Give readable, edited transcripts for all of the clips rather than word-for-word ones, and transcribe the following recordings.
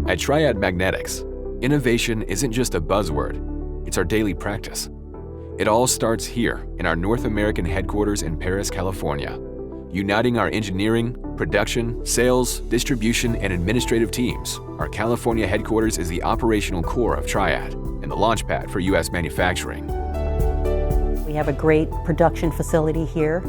At Triad Magnetics, innovation isn't just a buzzword, it's our daily practice. It all starts here in our North American headquarters in Perris, California, uniting our engineering, production, sales, distribution, and administrative teams. Our California headquarters is the operational core of Triad and the launchpad for U.S. manufacturing. We have a great production facility here.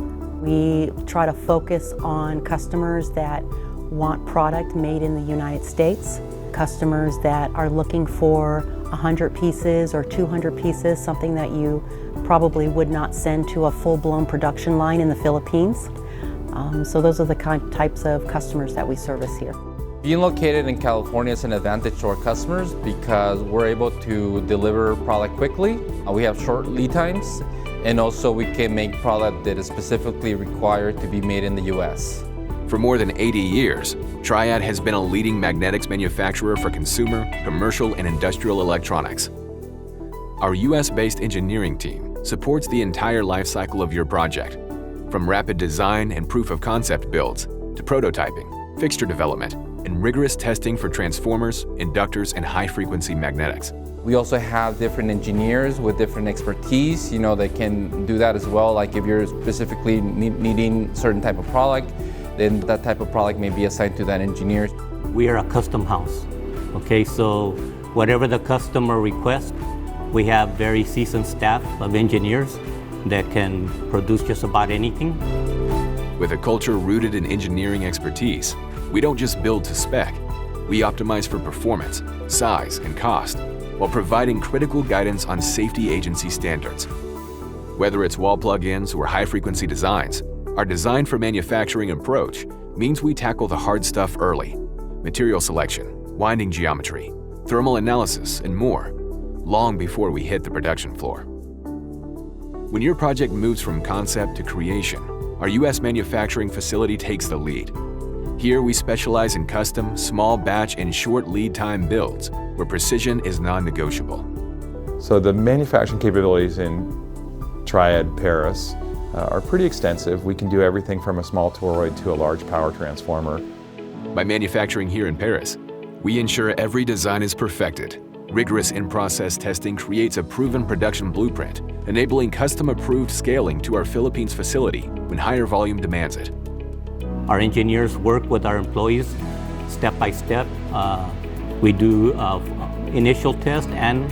We try to focus on customers that want product made in the United States, customers that are looking for 100 pieces or 200 pieces, something that you probably would not send to a full-blown production line in the Philippines. So those are the types of customers that we service here. Being located in California is an advantage to our customers because we're able to deliver product quickly. We have short lead times, and also we can make product that is specifically required to be made in the U.S. For more than 80 years, Triad has been a leading magnetics manufacturer for consumer, commercial, and industrial electronics. Our US-based engineering team supports the entire life cycle of your project, from rapid design and proof of concept builds to prototyping, fixture development, and rigorous testing for transformers, inductors, and high-frequency magnetics. We also have different engineers with different expertise, that can do that as well. Like if you're specifically needing certain type of product, then that type of product may be assigned to that engineer. We are a custom house, okay? So whatever the customer requests, we have very seasoned staff of engineers that can produce just about anything. With a culture rooted in engineering expertise, we don't just build to spec. We optimize for performance, size, and cost, while providing critical guidance on safety agency standards. Whether it's wall plug-ins or high-frequency designs, our design for manufacturing approach means we tackle the hard stuff early: material selection, winding geometry, thermal analysis, and more, long before we hit the production floor. When your project moves from concept to creation, our U.S. manufacturing facility takes the lead. Here we specialize in custom, small batch, and short lead time builds where precision is non-negotiable. So the manufacturing capabilities in Triad Perris are pretty extensive. We can do everything from a small toroid to a large power transformer. By manufacturing here in Perris, we ensure every design is perfected. Rigorous in-process testing creates a proven production blueprint, enabling custom-approved scaling to our Philippines facility when higher volume demands it. Our engineers work with our employees step by step. We do initial test and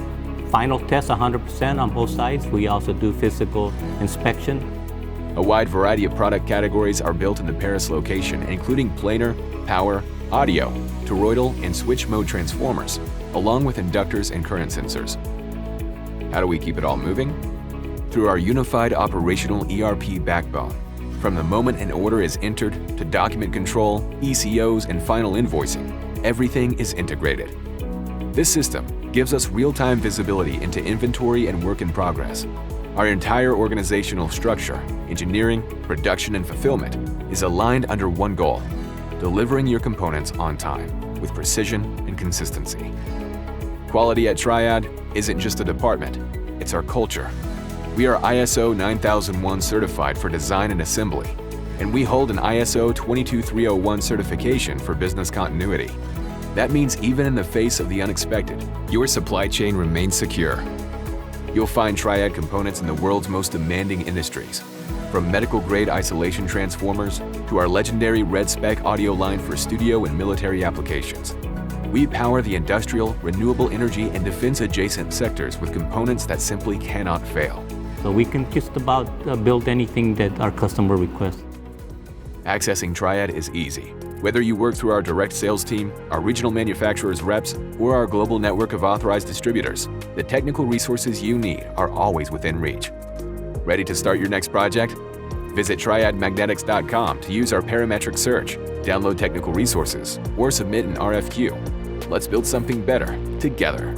final test 100% on both sides. We also do physical inspection. A wide variety of product categories are built in the Perris location, including planar, power, audio, toroidal, and switch mode transformers, along with inductors and current sensors. How do we keep it all moving? Through our unified operational ERP backbone. From the moment an order is entered to document control, ECOs, and final invoicing, everything is integrated. This system gives us real-time visibility into inventory and work in progress. Our entire organizational structure, engineering, production, and fulfillment is aligned under one goal: delivering your components on time with precision and consistency. Quality at Triad isn't just a department, it's our culture. We are ISO 9001 certified for design and assembly, and we hold an ISO 22301 certification for business continuity. That means even in the face of the unexpected, your supply chain remains secure. You'll find Triad components in the world's most demanding industries, from medical-grade isolation transformers to our legendary Red Spec audio line for studio and military applications. We power the industrial, renewable energy, and defense-adjacent sectors with components that simply cannot fail. So we can just about build anything that our customer requests. Accessing Triad is easy. Whether you work through our direct sales team, our regional manufacturers reps, or our global network of authorized distributors, the technical resources you need are always within reach. Ready to start your next project? Visit triadmagnetics.com to use our parametric search, download technical resources, or submit an RFQ. Let's build something better together.